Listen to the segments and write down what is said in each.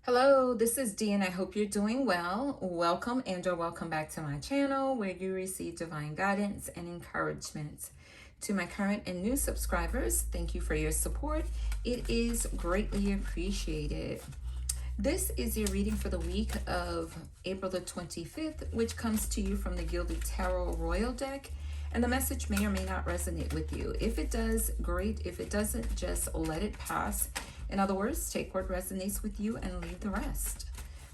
Hello, this is Dee and I hope you're doing well. Welcome or welcome back to my channel where you receive divine guidance and encouragement. To my current and new subscribers, thank you for your support. It is greatly appreciated. This is your reading for the week of April the 25th, which comes to you from the Gilded Tarot Royal deck. And the message may or may not resonate with you. If it does, great. If it doesn't, just let it pass. In other words, take what resonates with you and leave the rest.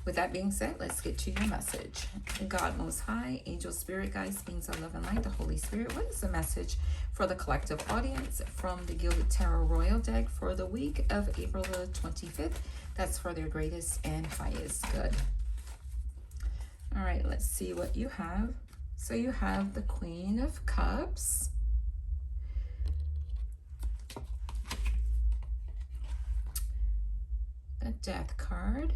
With that being said, let's get to your message. God Most High, Angel Spirit Guides, Beings of Love and Light, the Holy Spirit, what is the message for the collective audience from the Gilded Tarot Royal deck for the week of April the 25th? That's for their greatest and highest good. All right, let's see what you have. So you have the Queen of Cups, the Death card,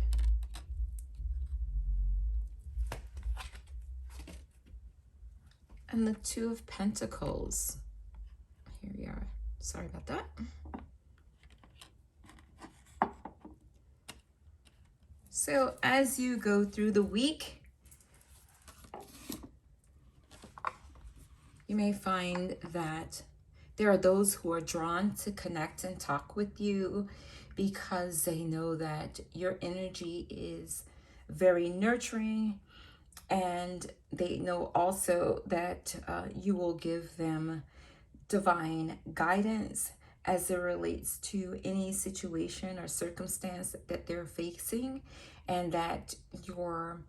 and the Two of Pentacles. Here we are. Sorry about that. So as you go through the week, you may find that there are those who are drawn to connect and talk with you because they know that your energy is very nurturing, and they know also that you will give them divine guidance as it relates to any situation or circumstance that they're facing, and that your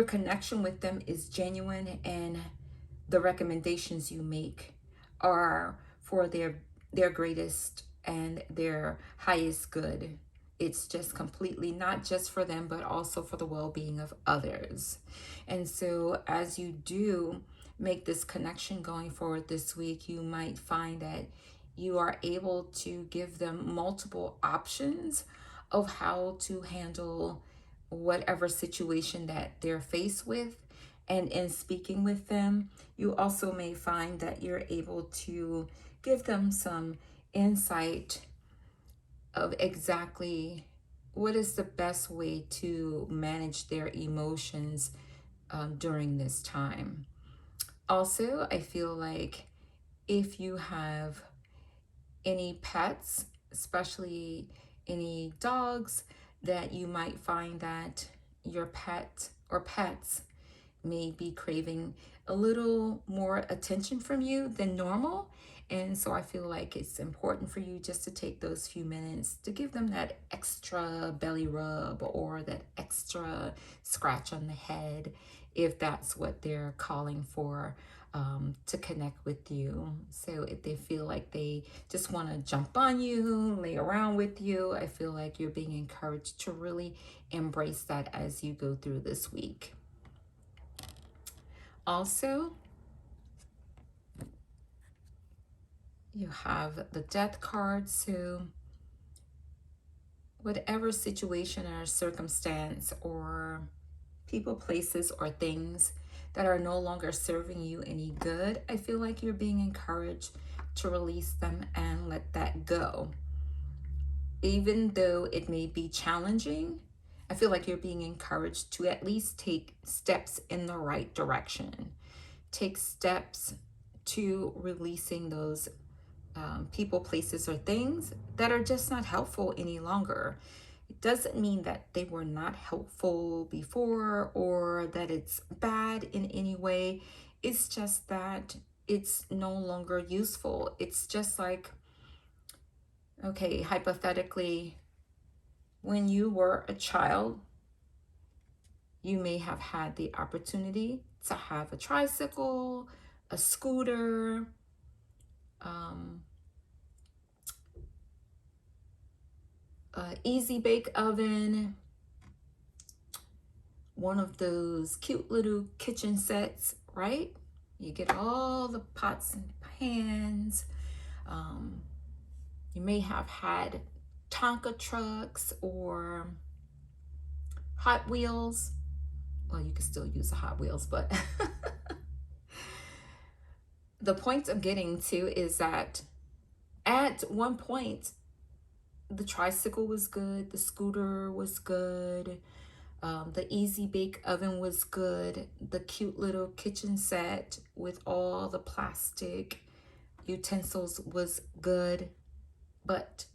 connection with them is genuine, and the recommendations you make are for their greatest and their highest good. It's just completely not just for them, but also for the well-being of others. And so as you do make this connection going forward this week, you might find that you are able to give them multiple options of how to handle whatever situation that they're faced with. And in speaking with them, you also may find that you're able to give them some insight of exactly what is the best way to manage their emotions during this time. Also, I feel like if you have any pets, especially any dogs, that you might find that your pet or pets may be craving a little more attention from you than normal. And so I feel like it's important for you just to take those few minutes to give them that extra belly rub or that extra scratch on the head, if that's what they're calling for, to connect with you. So if they feel like they just want to jump on you, lay around with you, I feel like you're being encouraged to really embrace that as you go through this week. Also, you have the Death card. So whatever situation or circumstance or people, places, or things that are no longer serving you any good, I feel like you're being encouraged to release them and let that go. Even though it may be challenging, I feel like you're being encouraged to at least take steps in the right direction. Take steps to releasing those people, places, or things that are just not helpful any longer. It doesn't mean that they were not helpful before or that it's bad in any way. It's just that it's no longer useful. It's just like, okay, hypothetically, when you were a child, you may have had the opportunity to have a tricycle, a scooter, easy bake oven, one of those cute little kitchen sets, right? You get all the pots and pans. You may have had Tonka trucks or Hot Wheels. Well, you can still use the Hot Wheels, but the point I'm getting to is that at one point, the tricycle was good, the scooter was good, the Easy Bake Oven was good, the cute little kitchen set with all the plastic utensils was good, but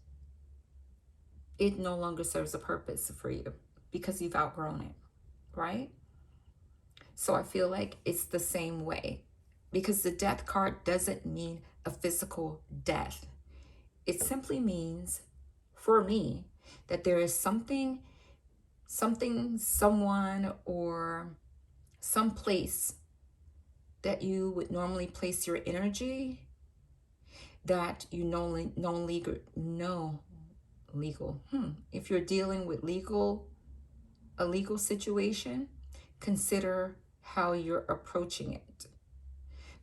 it no longer serves a purpose for you because you've outgrown it, right? So I feel like it's the same way, because the death card doesn't mean a physical death. It simply means, for me, that there is something, someone, or some place that you would normally place your energy that you legal. If you're dealing with a legal situation, consider how you're approaching it.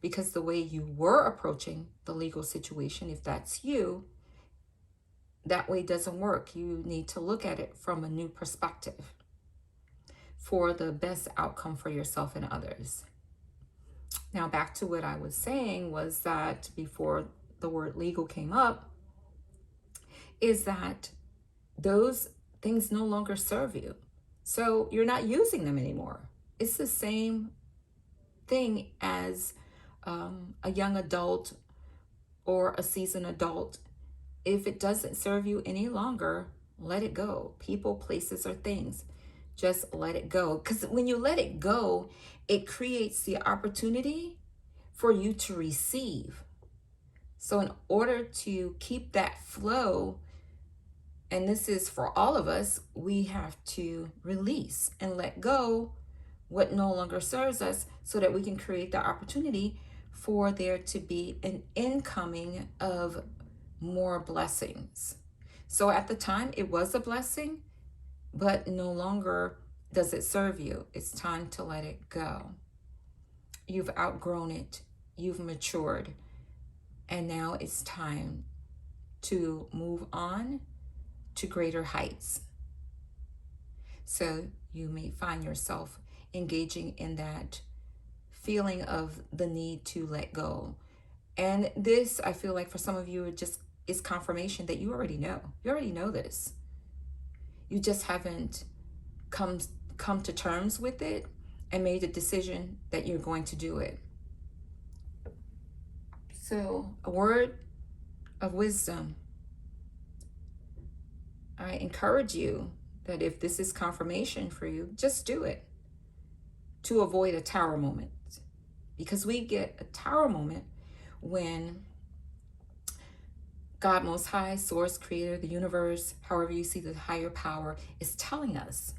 Because the way you were approaching the legal situation, if that's you, that way doesn't work. You need to look at it from a new perspective for the best outcome for yourself and others. Now, back to what I was saying was that before the word legal came up, is that those things no longer serve you. So you're not using them anymore. It's the same thing as a young adult or a seasoned adult. If it doesn't serve you any longer, let it go. People, places, or things, just let it go. Because when you let it go, it creates the opportunity for you to receive. So in order to keep that flow, and this is for all of us, we have to release and let go what no longer serves us so that we can create the opportunity for there to be an incoming of more blessings. So at the time, it was a blessing, but no longer does it serve you. It's time to let it go. You've outgrown it. You've matured. And now it's time to move on to greater heights. So you may find yourself engaging in that feeling of the need to let go. And this, I feel like for some of you, it just is confirmation that you already know. You already know this. You just haven't come to terms with it and made a decision that you're going to do it. So, a word of wisdom. I encourage you that if this is confirmation for you, just do it to avoid a tower moment. Because we get a tower moment when God Most High, Source, Creator, the universe, however you see the higher power, is telling us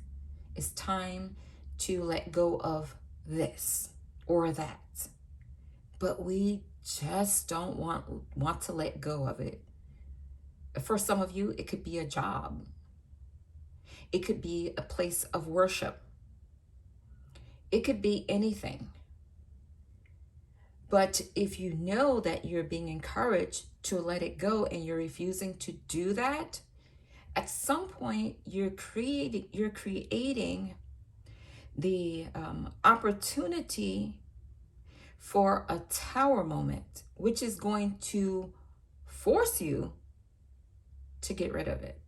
it's time to let go of this or that. But we just don't want to let go of it. For some of you, it could be a job. It could be a place of worship. It could be anything. But if you know that you're being encouraged to let it go and you're refusing to do that, at some point you're creating the opportunity for a tower moment, which is going to force you to get rid of it,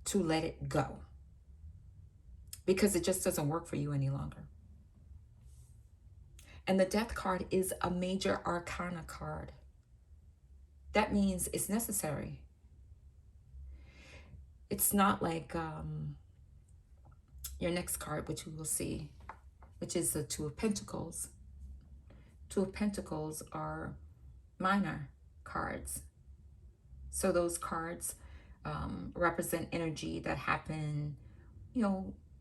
to let it go, because it just doesn't work for you any longer. And the death card is a major arcana card. That means it's necessary. It's not like your next card, which we will see, which is the Two of Pentacles. Two of Pentacles are minor cards. So those cards represent energy that happen,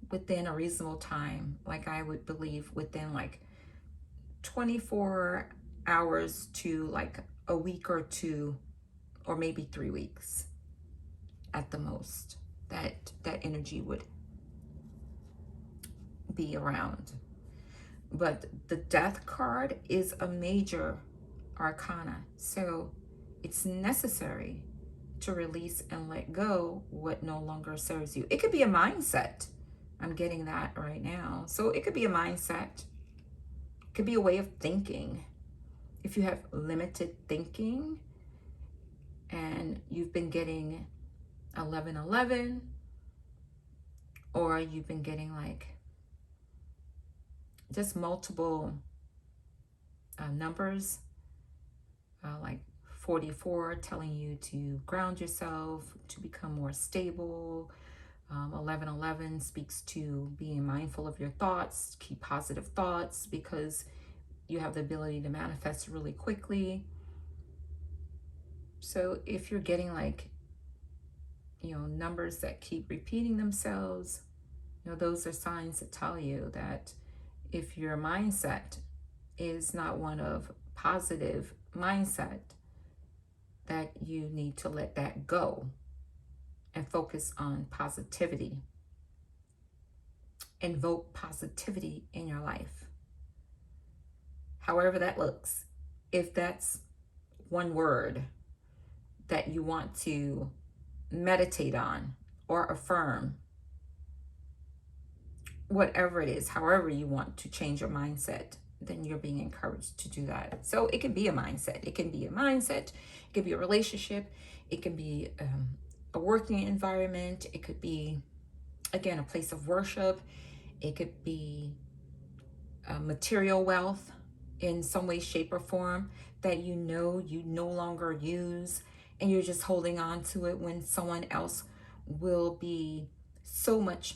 within a reasonable time. Like I would believe within like 24 hours to like a week or two, or maybe 3 weeks at the most, that energy would be around. But the death card is a major arcana, so it's necessary to release and let go what no longer serves you. It could be a mindset. I'm getting that right now. So it could be a mindset. It could be a way of thinking. If you have limited thinking and you've been getting 1111, or you've been getting like just multiple numbers, like 44 telling you to ground yourself, to become more stable. 1111 speaks to being mindful of your thoughts, keep positive thoughts, because you have the ability to manifest really quickly. So if you're getting like, numbers that keep repeating themselves, those are signs that tell you that if your mindset is not one of positive mindset, that you need to let that go and focus on positivity. Invoke positivity in your life. However that looks. If that's one word that you want to meditate on or affirm, whatever it is, however you want to change your mindset, then you're being encouraged to do that. So it can be a mindset. It can be a mindset. It could be a relationship. It can be a working environment. It could be, again, a place of worship. It could be material wealth in some way, shape, or form that you no longer use, and you're just holding on to it when someone else will be so much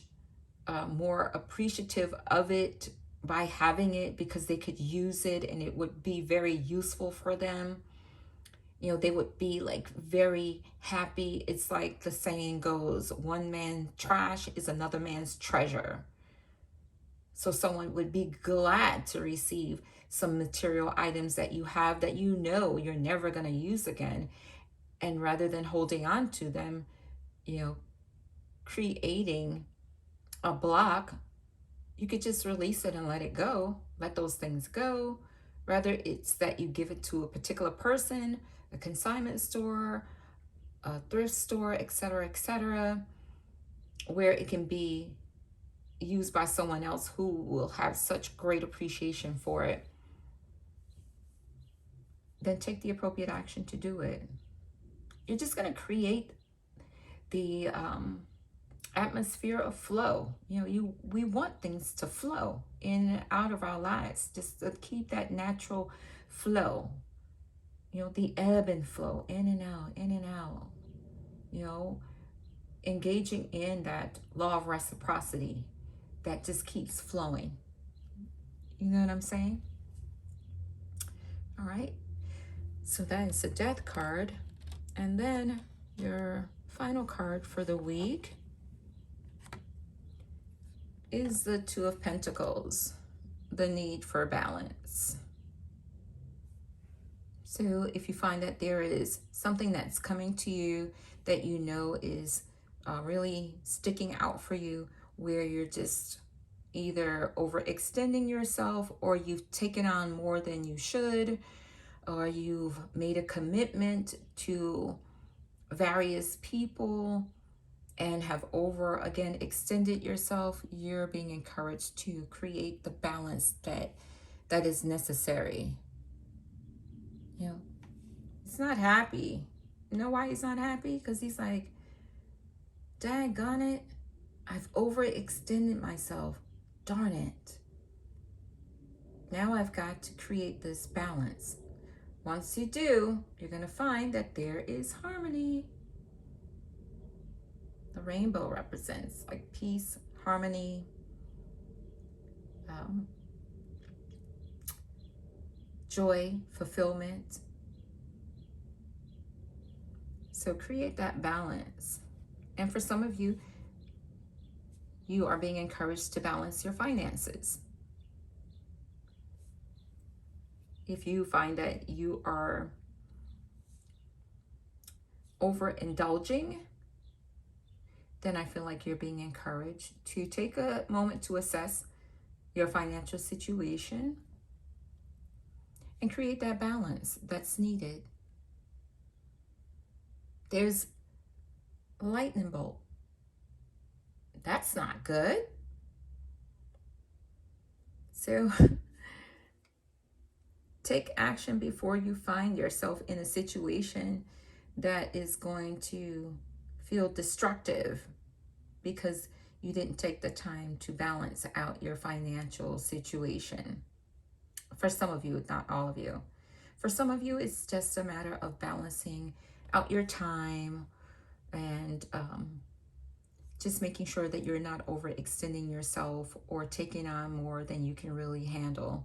more appreciative of it by having it, because they could use it and it would be very useful for them. They would be like very happy. It's like the saying goes, one man's trash is another man's treasure. So someone would be glad to receive some material items that you have that you're never going to use again. And rather than holding on to them, creating a block, you could just release it and let it go. Let those things go. Rather, it's that you give it to a particular person, a consignment store, a thrift store, etc., where it can be used by someone else who will have such great appreciation for it. Then take the appropriate action to do it. You're just going to create the atmosphere of flow. We want things to flow in and out of our lives, just to keep that natural flow. The ebb and flow, in and out, in and out. Engaging in that law of reciprocity that just keeps flowing. You know what I'm saying? All right. So that is the Death card. And then your final card for the week is the Two of Pentacles, the need for balance. So if you find that there is something that's coming to you that is really sticking out for you, where you're just either overextending yourself, or you've taken on more than you should, or you've made a commitment to various people and have extended yourself, you're being encouraged to create the balance that is necessary. He's not happy. You know why he's not happy? Because he's like, daggone it, I've overextended myself. Darn it. Now I've got to create this balance. Once you do, you're going to find that there is harmony. The rainbow represents like peace, harmony, joy, fulfillment. So create that balance. And for some of you, you are being encouraged to balance your finances. If you find that you are overindulging, then I feel like you're being encouraged to take a moment to assess your financial situation and create that balance that's needed. There's a lightning bolt. That's not good. So take action before you find yourself in a situation that is going to feel destructive because you didn't take the time to balance out your financial situation. For some of you, not all of you. For some of you, it's just a matter of balancing out your time and just making sure that you're not overextending yourself or taking on more than you can really handle.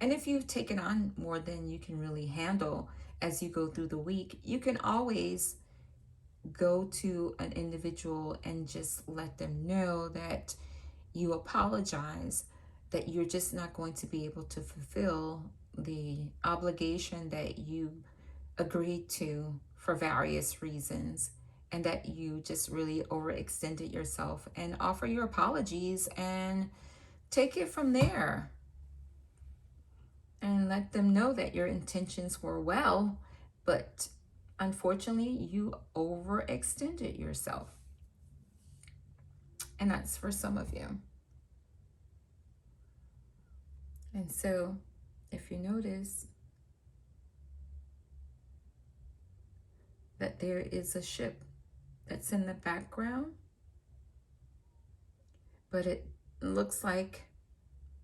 And if you've taken on more than you can really handle as you go through the week, you can always go to an individual and just let them know that you apologize, that you're just not going to be able to fulfill the obligation that you agreed to for various reasons, and that you just really overextended yourself, and offer your apologies and take it from there, and let them know that your intentions were well, but unfortunately you overextended yourself. And that's for some of you. And so if you notice that there is a ship that's in the background, but it looks like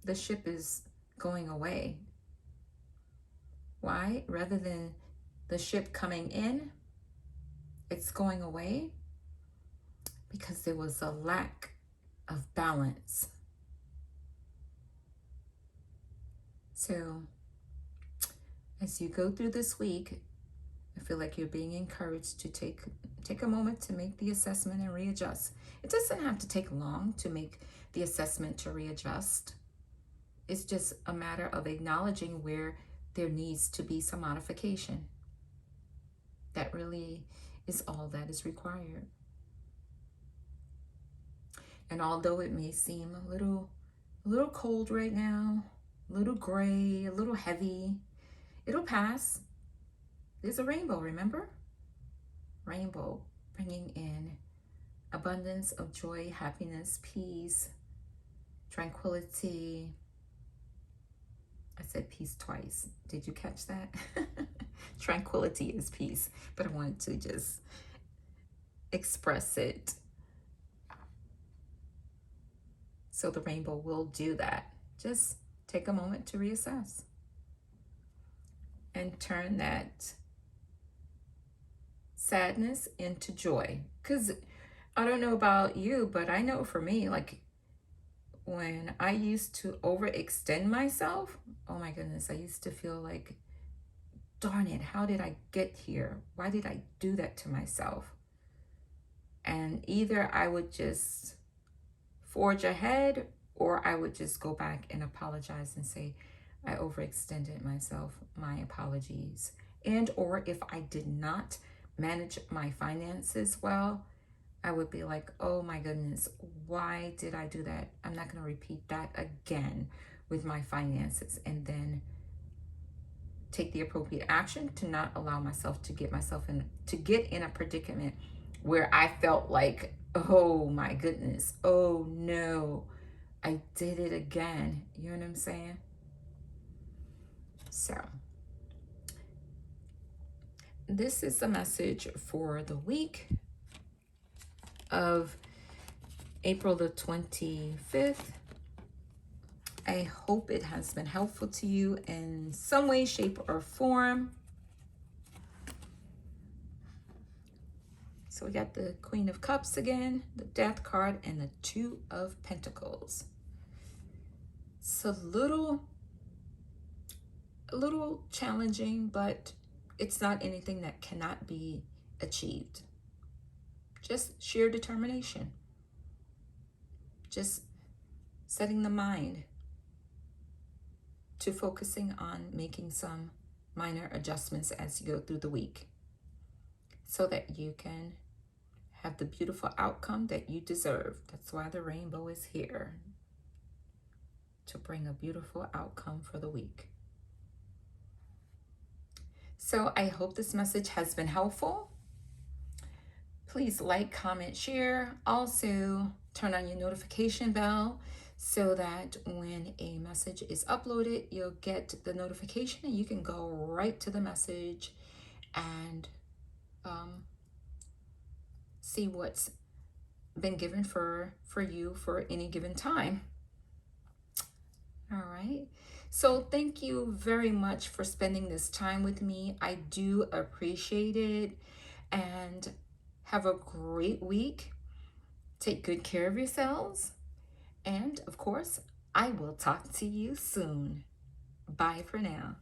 the ship is going away. Why? Rather than the ship coming in, it's going away because there was a lack of balance. So as you go through this week, I feel like you're being encouraged to take a moment to make the assessment and readjust. It doesn't have to take long to make the assessment to readjust. It's just a matter of acknowledging where there needs to be some modification. That really is all that is required. And although it may seem a little cold right now, a little gray, a little heavy, it'll pass. There's a rainbow, remember? Rainbow, bringing in abundance of joy, happiness, peace, tranquility. I said peace twice. Did you catch that? Tranquility is peace, but I wanted to just express it. So the rainbow will do that. Just take a moment to reassess and turn that sadness into joy. Because I don't know about you, but I know for me, like when I used to overextend myself, oh my goodness, I used to feel like, darn it, how did I get here? Why did I do that to myself? And either I would just forge ahead, or I would just go back and apologize and say, I overextended myself, my apologies. And or if I did not manage my finances well, I would be like, oh my goodness, why did I do that? I'm not going to repeat that again with my finances. And then take the appropriate action to not allow myself to get in a predicament where I felt like, oh my goodness, oh no, I did it again. You know what I'm saying? So this is the message for the week of April the 25th. I hope it has been helpful to you in some way, shape, or form. So we got the Queen of Cups again, the Death card, and the Two of Pentacles. It's a little challenging, but it's not anything that cannot be achieved. Just sheer determination. Just setting the mind to focusing on making some minor adjustments as you go through the week so that you can have the beautiful outcome that you deserve. That's why the rainbow is here, to bring a beautiful outcome for the week. So I hope this message has been helpful. Please like, comment, share. Also, turn on your notification bell so that when a message is uploaded, you'll get the notification and you can go right to the message and see what's been given for you for any given time. All right. So thank you very much for spending this time with me. I do appreciate it. And have a great week. Take good care of yourselves. And of course, I will talk to you soon. Bye for now.